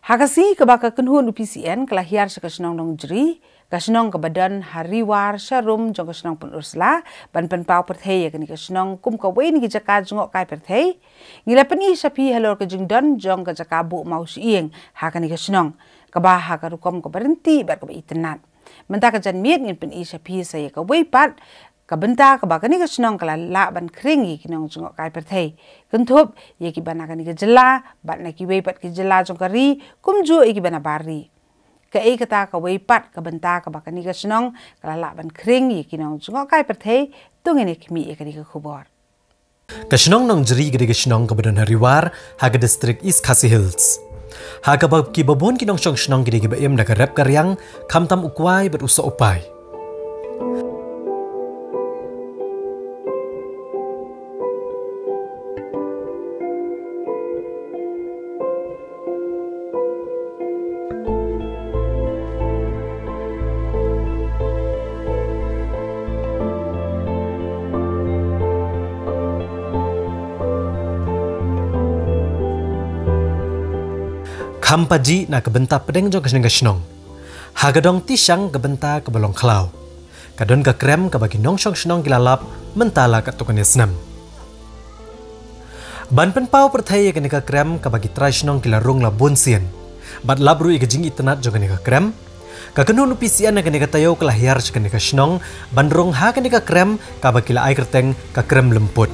Hakasi kebaka kenhun UPCN kelahir sekesenong nong jeri, kesenong ke badan hariwar syarum jong kesenong pun ursla, ban penpau perthei yakni kesenong kum kawai ni jaka jongok kai perthei, ngila peni sapi halor ke jengdon jong ke jaka bu mau siing hakani kesenong, kebah hakarukom ke berhenti bar ke itenat. Mentah kejan miet ngin peni sapi saya kawai pat, kabenta kabaka ni kesenong kala la ban keringi kinong jongok kai perthei kentup ye ki bana kani kejela bat na ki weipat kejela jong kari kumju iki bana bari ke ei kata ka weipat kabenta kabaka ni kesenong kala la ban keringi kinong jongok kai perthei tungene kimi e kani ke khubor kesenong nong jeri gede kesenong ke badan hariwar haga distrik East Khasi Hills haga bab ki babon kinong shong senong gede ke baem daga rep karyang kamtam ukwai berusa upai Kampaji na kebenta pedeng jong kesenong hagadong tisang kebenta kebalong klau kadon ke krem kabagi nongsong senong gilalap mentala katukan senam ban penpau perthai kene ke krem kabagi trai senong gilarung la bonsian bat labru ikejing itenat jong kene ke krem kakenun UPCN kene ke tayo kelahir kene ke senong bandrong ha kene ke krem kabagi la ai kerteng ke krem lemput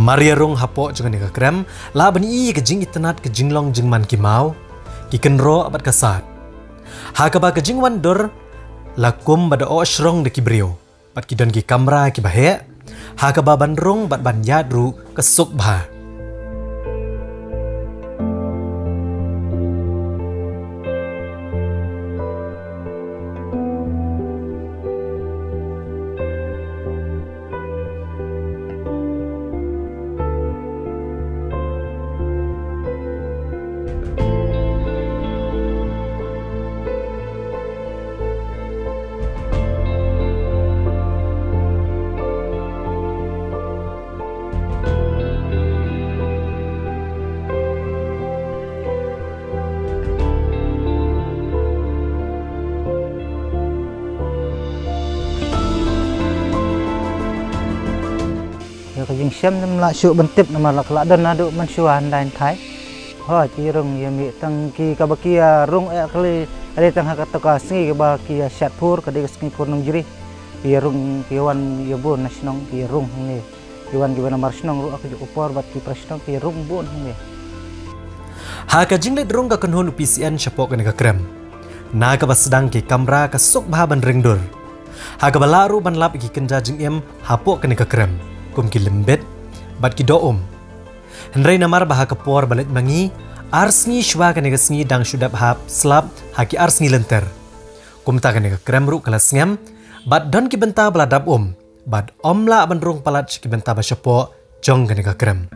Maria rong hapok jangan nega krem la bani kejing itenat kejing long jeng man kimau kikenro abat kasat hakaba kejing wandor lakum bada o shrong de kibrio bat kidon ki kamera ki bahe hakaba bandrong bat ban yadru kesuk bah Kajing siam nam la syuk bentip nama la keladon aduk mensuan lain kai ho ci rung ya mi tang ki kabaki rung kali ada tang kata ka singi kabaki syatpur kadai singi pur nong jeri ki rung ki wan ya bon nasionong ki rung ni ki wan gimana marsnong ru aku upor bat ki prasnong ki rung bon ni ha kajing le drong ka kenhun UPCN syapok kene ka krem na ka basdang ki kamera ka sok bah ban ringdur ha ka balaru ban lap ki kenja jing em hapok kene ka krem kum ki lembet bat ki doom henrei namar bah kepor balet mangi arsni shwa kene gasni dang shudap hap slap haki arsni lenter kum ta kene krem ru kelas ngam bat don ki benta baladap bat omla bandrung palat ki benta basyapo jong kene krem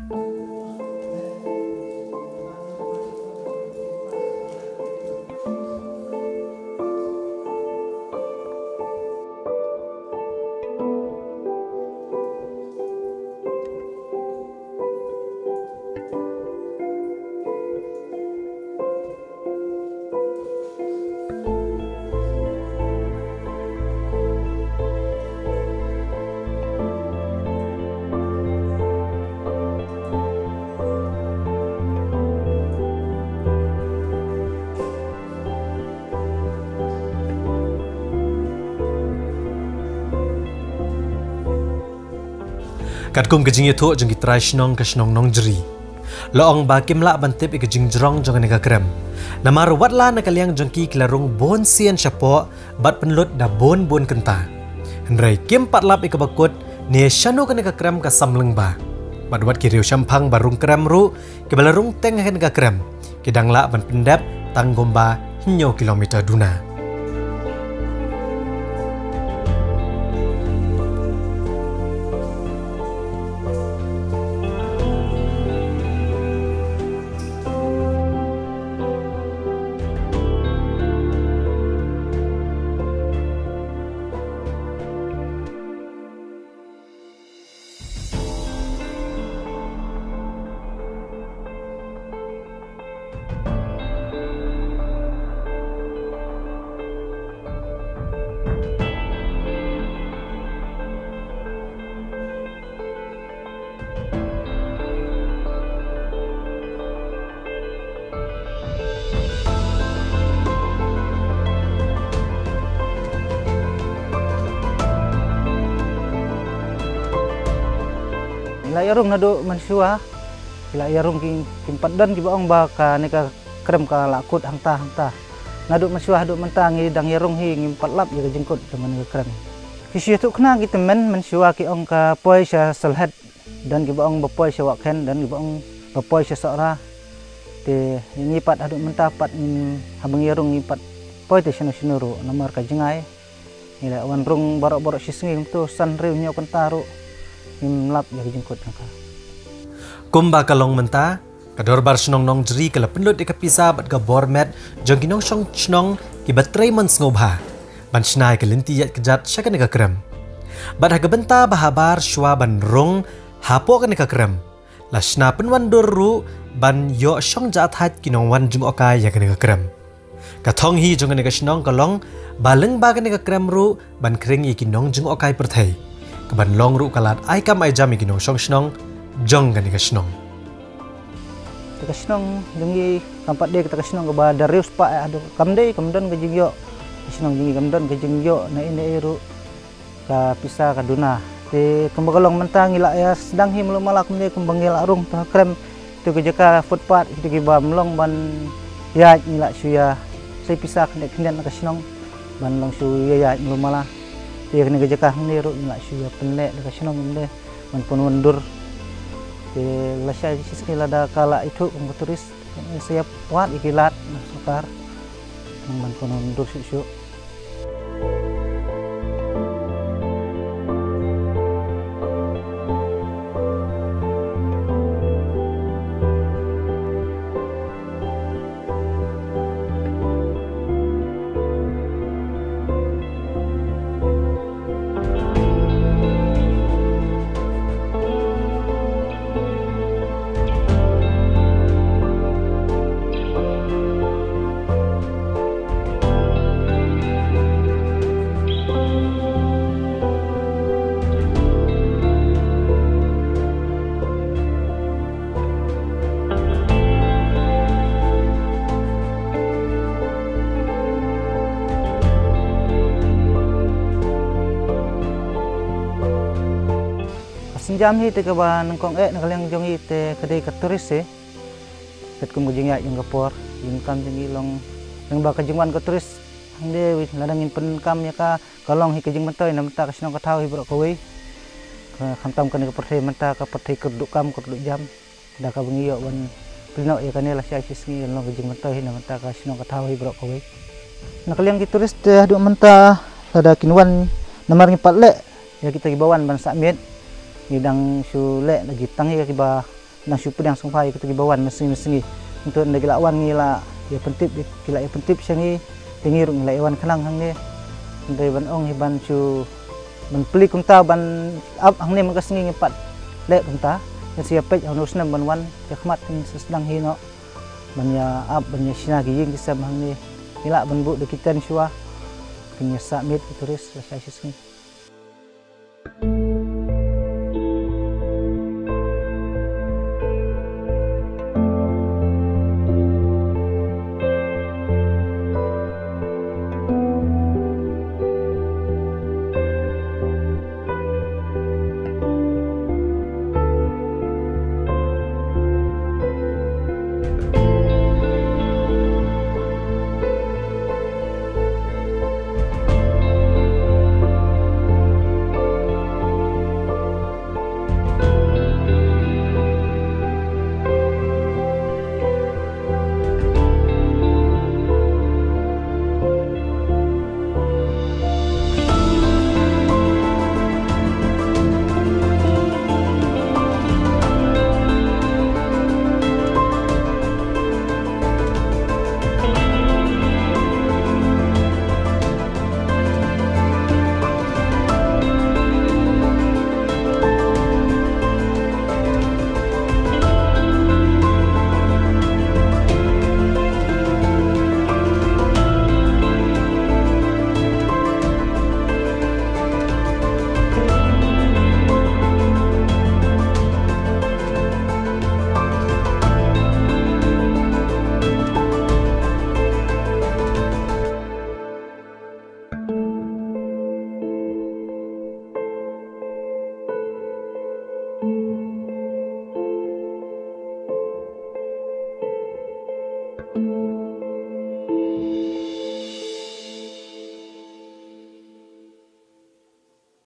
Kat kum kejing itu jeng kitrai senong ke senong nong jeri. Loong ba kim la bantip i kejing jerong jeng nega krem. Nama ruwat la na kaliang jengki kilarung bon sian syapo bat penlut da bon kenta. Henry kim patlap i kebakut ni syanu ke nega krem ka samleng ba. Badwat kiriu syampang barung krem ru ke balarung teng ke nega krem. Kidang la ban pendap tanggomba hinyo kilometer duna. Ila yarung nado mansua, ila yarung kimpat dan kibaong ba ka neka krem ka lakut hangta. Nado mansua hado mentangi dang yarung hi ngimpat lap ya jengkut dengan neka krem. Kisih tu kena kita mansua ki ong ka poi sya selhet dan kibaong ba poi sya waken dan kibaong ba poi sya sora. Te ngipat hado mentapat habang yarung ngipat poi te sino ru nomor ka jengai. Ila wan rung barok sisngi tu san riu nyo kentaru. Lap dari jengkut angka. Kumba kalong menta, kador bar senong nong jeri kala penlut ika pisa bat ka bormet jong kinong senong ki baterai mens ngobha. Ban snai kelinti yat kejat syaka neka krem. Bat haga benta bahabar shwa ban rong hapo ka neka krem. La sna penwan ru ban yo syong jat hat kinong wan jung okai ya ka neka krem. Katong hi jong neka senong kalong baleng ba ka neka krem ru ban kring i kinong jung okai perthai. Keban long ru kalat ai kam ai jam ikinong song snong jong gani ka snong. Ka snong jengi kampat de kita ka snong ba darius pa adu kamde kamdan ka jingyo. Snong jengi kamdan ka jingyo na ini ru ka pisa ka duna. Te kembagalong mentang ila ya sedang hi melu malak me kembang ila rung ta krem tu ka jaka footpath itu ki ba mlong ban ya ila suya sai pisa ka kenden ka snong ban long suya ya melu malak. Dia kena kerja kah ni ru nak suya penlek dekat sini mende manpun mundur ke lasai sisi lada kala itu turis saya puat ikilat sukar manpun mundur susu. Jam hi te ka ba nangkong nakalang jong hi te kadai ka turis ket kum jing ya jong kapor jing kam jing long nang ba ka jingwan ka turis hande wis ladangin pen kam ya ka kalong hi ka jing mentoy nam ta ka sinong ka thau hi bro ko wi khantam ka ni ka perthai menta ka perthai ka duk kam ka duk jam da ka bengi yo ban pino ya ka ni la sia sisngi long ka jing mentoy hi nam ta ka sinong ka thau hi bro ko wi nakalang ki turis te duk menta ada kinwan namar ni patle ya kita gibawan ban sakmit Nidang su le lagi tangi ka ba nang su pedang sungpai kita gibawan mesingi untuk ndagilawan ngila ya pentip kila ya pentip sangi tingi rung la iwan khalang hang ne ndai ban ong hiban su ban pli kumta ban ap hang ne man kasingi ngipat le kumta ya siapa ya nusna ban wan ya khmat sedang hino ban ya ap ban ya sina giying kisam hang ne ila ban bu de kitan suwa kenya sakmit turis saya sisngi. Thank you.